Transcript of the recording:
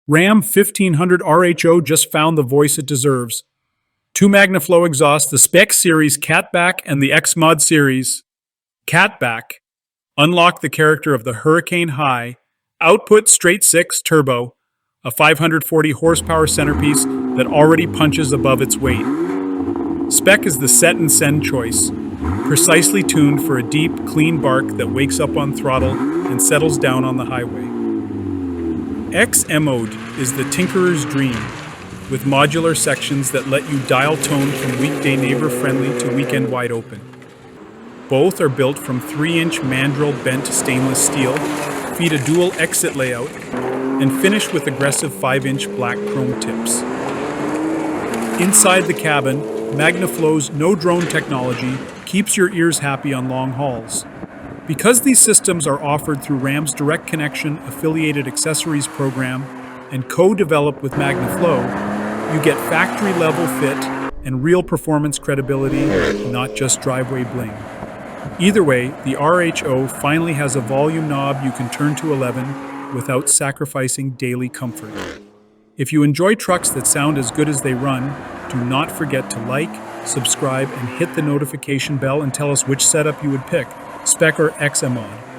Ram 1500 RHO just found the voice it deserves. Two MagnaFlow exhausts, the SPEQ series Catback and the xMOD series Catback, unlock the character of the Hurricane High, output straight 6 turbo, a 540 horsepower centerpiece that already punches above its weight. SPEQ is the set and send choice, precisely tuned for a deep, clean bark that wakes up on throttle and settles down on the highway. xMOD is the tinkerer's dream, with modular sections that let you dial tone from weekday neighbor-friendly to weekend wide-open. Both are built from 3-inch mandrel bent stainless steel, feed a dual exit layout, and finish with aggressive 5-inch black chrome tips. Inside the cabin, MagnaFlow's no-drone technology keeps your ears happy on long hauls. Because these systems are offered through Ram's Direct Connection Affiliated Accessories program and co-developed with MagnaFlow, you get factory-level fit and real performance credibility, not just driveway bling. Either way, the RHO finally has a volume knob you can turn to 11 without sacrificing daily comfort. If you enjoy trucks that sound as good as they run, do not forget to like, subscribe, and hit the notification bell and tell us which setup you would pick, SPEQ or xMOD.